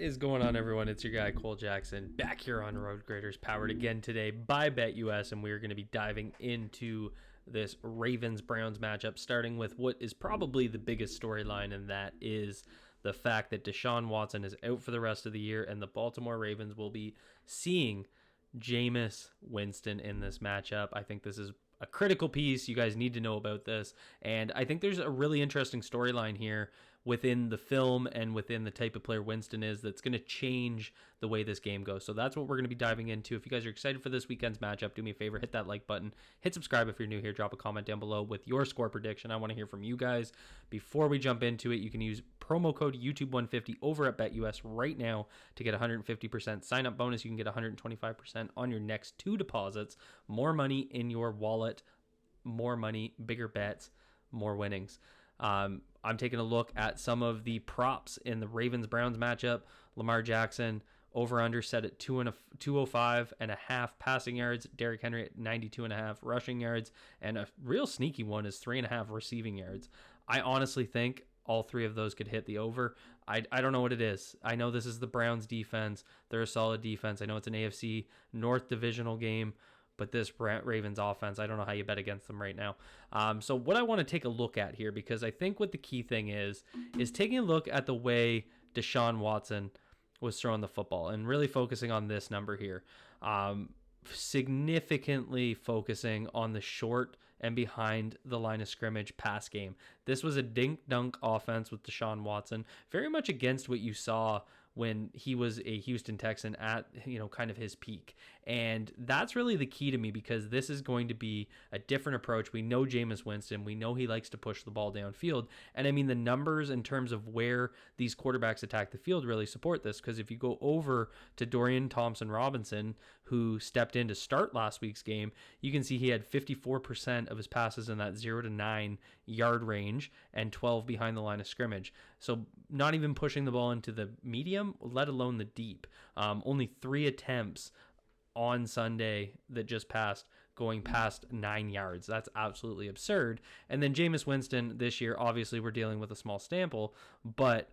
is going on, everyone? It's your guy Cole Jackson back here on Road Graders, powered again today by BetUS, and we're going to be diving into this Ravens-Browns matchup, starting with what is probably the biggest storyline, and that is the fact that Deshaun Watson is out for the rest of the year, and the Baltimore Ravens will be seeing Jameis Winston in this matchup. I think this is a critical piece. You guys need to know about this. And I think there's a really interesting storyline here within the film and within the type of player Winston is that's going to change the way this game goes. So that's what we're going to be diving into. If you guys are excited for this weekend's matchup, do me a favor, hit that like button, hit subscribe if you're new here, drop a comment down below with your score prediction. I want to hear from you guys. Before we jump into it, you can use promo code YouTube150 over at BetUS right now to get 150% sign up bonus. You can get 125% on your next two deposits. More money in your wallet, more money, bigger bets, more winnings. I'm taking a look at some of the props in the Ravens-Browns matchup. Lamar Jackson over-under set at 205.5 passing yards. Derrick Henry at 92.5 rushing yards. And a real sneaky one is 3.5 receiving yards. I honestly think all three of those could hit the over. I don't know what it is. I know this is the Browns defense. They're a solid defense. I know it's an AFC North divisional game, but this Ravens offense, I don't know how you bet against them right now. So what I want to take a look at here, because I think what the key thing is taking a look at the way Deshaun Watson was throwing the football and really focusing on this number here. Significantly focusing on the short and behind the line of scrimmage pass game. This was a dink-dunk offense with Deshaun Watson, very much against what you saw when he was a Houston Texan at, kind of his peak. And that's really the key to me, because this is going to be a different approach. We know Jameis Winston. We know he likes to push the ball downfield. And I mean, the numbers in terms of where these quarterbacks attack the field really support this, because if you go over to Dorian Thompson-Robinson, who stepped in to start last week's game, you can see he had 54% of his passes in that 0 to 9 yard range and 12 behind the line of scrimmage. So not even pushing the ball into the medium, let alone the deep. Only 3 attempts on Sunday that just passed going past 9 yards. That's absolutely absurd. And then Jameis Winston this year, obviously we're dealing with a small sample, but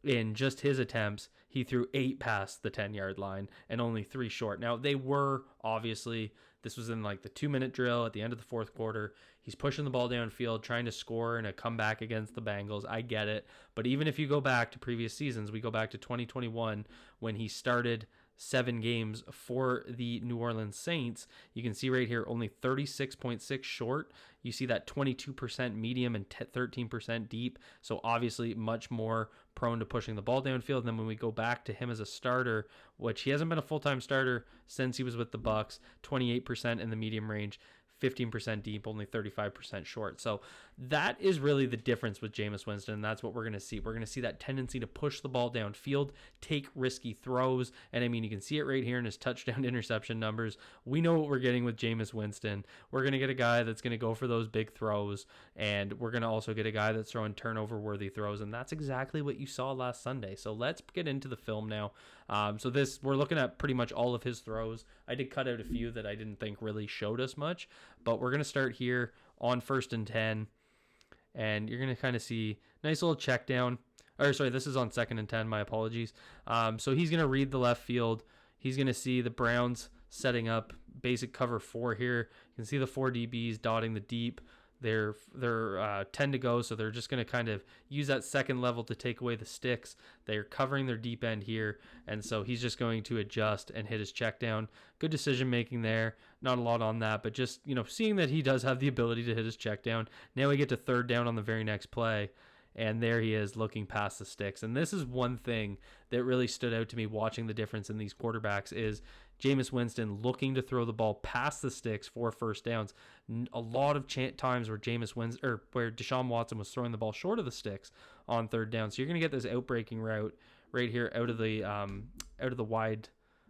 in just his attempts, he threw 8 past the 10-yard line and only 3 short. Now, they were, obviously, this was in like the 2-minute drill at the end of the fourth quarter. He's pushing the ball downfield, trying to score in a comeback against the Bengals. I get it. But even if you go back to previous seasons, we go back to 2021 when he started 7 games for the New Orleans Saints. You can see right here only 36.6 short. You see that 22% medium and 13% deep. So obviously much more prone to pushing the ball downfield. And then when we go back to him as a starter, which he hasn't been a full-time starter since he was with the Bucs, 28% in the medium range, 15% deep, only 35% short. So that is really the difference with Jameis Winston, and that's what we're going to see. We're going to see that tendency to push the ball downfield, take risky throws, and I mean, you can see it right here in his touchdown to interception numbers. We know what we're getting with Jameis Winston. We're going to get a guy that's going to go for those big throws, and we're going to also get a guy that's throwing turnover-worthy throws, and that's exactly what you saw last Sunday. So let's get into the film now. We're looking at pretty much all of his throws. I did cut out a few that I didn't think really showed us much, but we're going to start here on 1st and 10, and you're going to kind of see nice little check down. This is on 2nd and 10, my apologies. So he's going to read the left field. He's going to see the Browns setting up basic cover 4 here. You can see the 4 DBs dotting the deep. They're 10 to go, so they're just going to kind of use that second level to take away the sticks. They're covering their deep end here, and so he's just going to adjust and hit his check down. Good decision making there. Not a lot on that, but just seeing that he does have the ability to hit his check down. Now we get to 3rd down on the very next play. And there he is looking past the sticks. And this is one thing that really stood out to me watching the difference in these quarterbacks is Jameis Winston looking to throw the ball past the sticks for first downs. A lot of times where where Deshaun Watson was throwing the ball short of the sticks on 3rd down. So you're going to get this outbreaking route right here out of the wide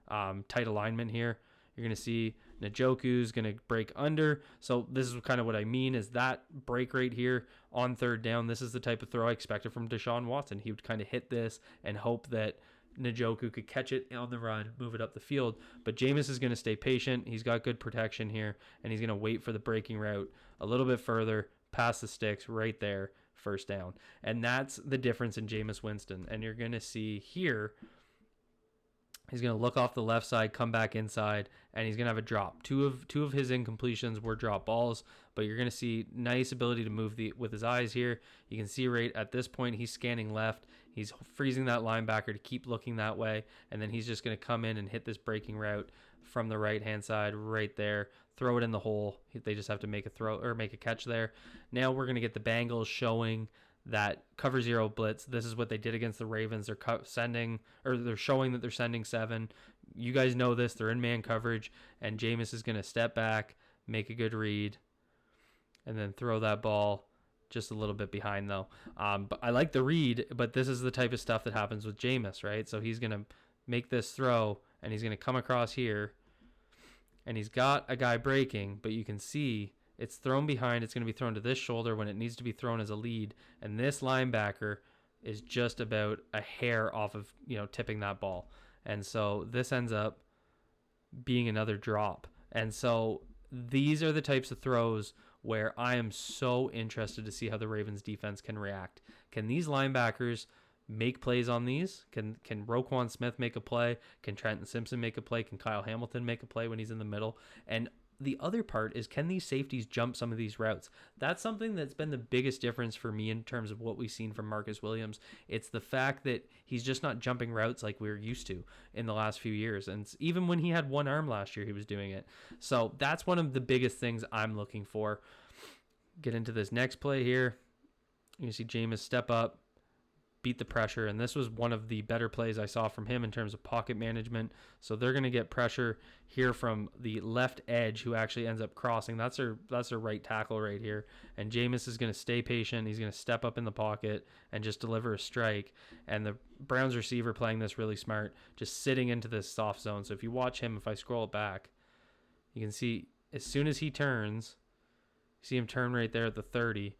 tight alignment here. You're going to see Njoku's going to break under. So this is kind of what I mean is that break right here on 3rd down. This is the type of throw I expected from Deshaun Watson. He would kind of hit this and hope that Njoku could catch it on the run, move it up the field. But Jameis is going to stay patient. He's got good protection here, and he's going to wait for the breaking route a little bit further, past the sticks right there, 1st down. And that's the difference in Jameis Winston. And you're going to see here He's going to look off the left side, come back inside, and he's going to have a drop. Two of his incompletions were drop balls, but you're going to see nice ability to move with his eyes here. You can see right at this point he's scanning left. He's freezing that linebacker to keep looking that way, and then he's just going to come in and hit this breaking route from the right-hand side right there, throw it in the hole. They just have to make a throw or make a catch there. Now we're going to get the Bengals showing that cover zero blitz. This is what they did against the Ravens. They're showing that they're sending 7. You guys know this. They're in man coverage, and Jameis is going to step back, make a good read, and then throw that ball just a little bit behind though. But I like the read, but this is the type of stuff that happens with Jameis, right? So he's going to make this throw, and he's going to come across here, and he's got a guy breaking, but you can see it's thrown behind. It's going to be thrown to this shoulder when it needs to be thrown as a lead. And this linebacker is just about a hair off of, tipping that ball. And so this ends up being another drop. And so these are the types of throws where I am so interested to see how the Ravens defense can react. Can these linebackers make plays on these? Can Roquan Smith make a play? Can Trenton Simpson make a play? Can Kyle Hamilton make a play when he's in the middle? And the other part is, can these safeties jump some of these routes? That's something that's been the biggest difference for me in terms of what we've seen from Marcus Williams. It's the fact that he's just not jumping routes like we were used to in the last few years. And even when he had one arm last year, he was doing it. So that's one of the biggest things I'm looking for. Get into this next play here. You see Jameis step up, beat the pressure, and this was one of the better plays I saw from him in terms of pocket management. So they're going to get pressure here from the left edge, who actually ends up crossing. That's their right tackle right here. And Jameis is going to stay patient. He's going to step up in the pocket and just deliver a strike. And the Browns receiver playing this really smart, just sitting into this soft zone. So if you watch him, if I scroll it back, you can see as soon as he turns, you see him turn right there at the 30.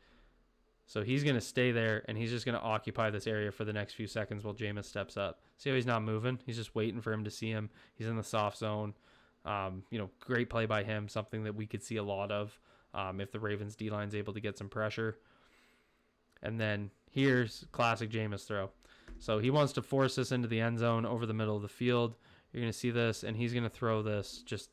So he's going to stay there, and he's just going to occupy this area for the next few seconds while Jameis steps up. See how he's not moving? He's just waiting for him to see him. He's in the soft zone. Great play by him, something that we could see a lot of if the Ravens D-line's able to get some pressure. And then here's classic Jameis throw. So he wants to force this into the end zone over the middle of the field. You're going to see this, and he's going to throw this just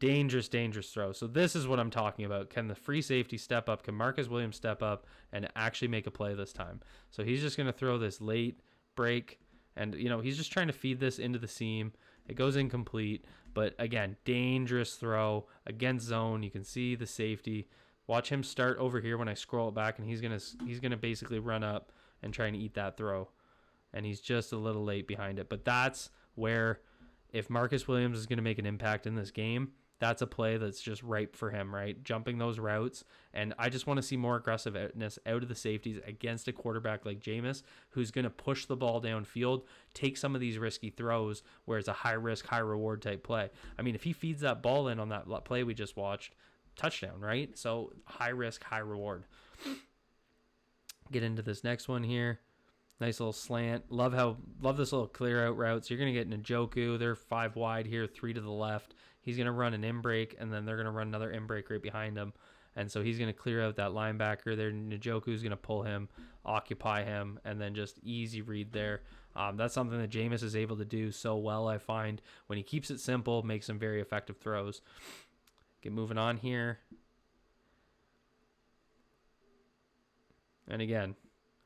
dangerous throw. So this is what I'm talking about. Can the free safety step up? Can Marcus Williams step up and actually make a play this time? So he's just going to throw this late break, and he's just trying to feed this into the seam. It goes incomplete, but again, dangerous throw against zone. You can see the safety. Watch him start over here when I scroll it back, and he's gonna basically run up and try and eat that throw, and he's just a little late behind it. But that's where, if Marcus Williams is going to make an impact in this game, that's a play that's just ripe for him, right? Jumping those routes. And I just want to see more aggressiveness out of the safeties against a quarterback like Jameis, who's going to push the ball downfield, take some of these risky throws where it's a high risk, high reward type play. I mean, if he feeds that ball in on that play we just watched, touchdown, right? So high risk, high reward. Get into this next one here. Nice little slant. Love this little clear out route. So you're going to get Njoku. They're 5 wide here, 3 to the left. He's going to run an in break, and then they're going to run another in break right behind him. And so he's going to clear out that linebacker there. Njoku's going to pull him, occupy him, and then just easy read there. That's something that Jameis is able to do so well, I find. When he keeps it simple, makes some very effective throws. Get moving on here. And again,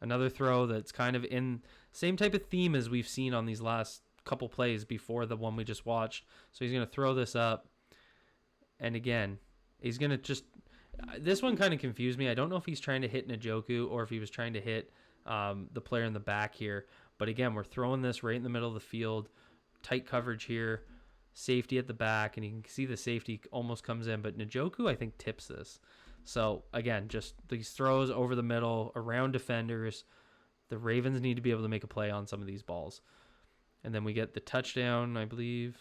another throw that's kind of in same type of theme as we've seen on these last couple plays before the one we just watched. So he's going to throw this up. And again, he's going to just... This one kind of confused me. I don't know if he's trying to hit Njoku or if he was trying to hit the player in the back here. But again, we're throwing this right in the middle of the field. Tight coverage here. Safety at the back. And you can see the safety almost comes in. But Njoku, I think, tips this. So again, just these throws over the middle, around defenders. The Ravens need to be able to make a play on some of these balls. And then we get the touchdown, I believe.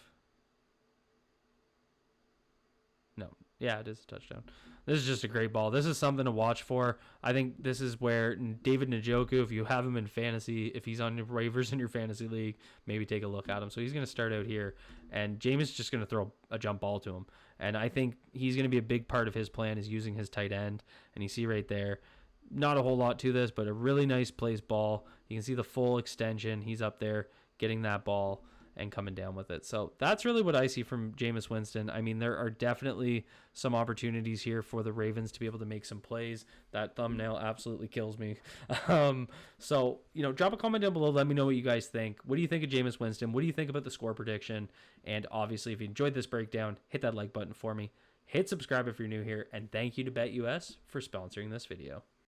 No. Yeah, it is a touchdown. This is just a great ball. This is something to watch for. I think this is where David Njoku, if you have him in fantasy, if he's on your waivers in your fantasy league, maybe take a look at him. So he's going to start out here. And Jameis is just going to throw a jump ball to him. And I think he's going to be a big part of his plan is using his tight end. And you see right there, not a whole lot to this, but a really nice placed ball. You can see the full extension. He's up there getting that ball. and coming down with it. So that's really what I see from Jameis Winston. I mean, there are definitely some opportunities here for the Ravens to be able to make some plays. That thumbnail absolutely kills me. So, drop a comment down below. Let me know what you guys think. What do you think of Jameis Winston? What do you think about the score prediction? And obviously, if you enjoyed this breakdown, hit that like button for me. Hit subscribe if you're new here. And thank you to BetUS for sponsoring this video.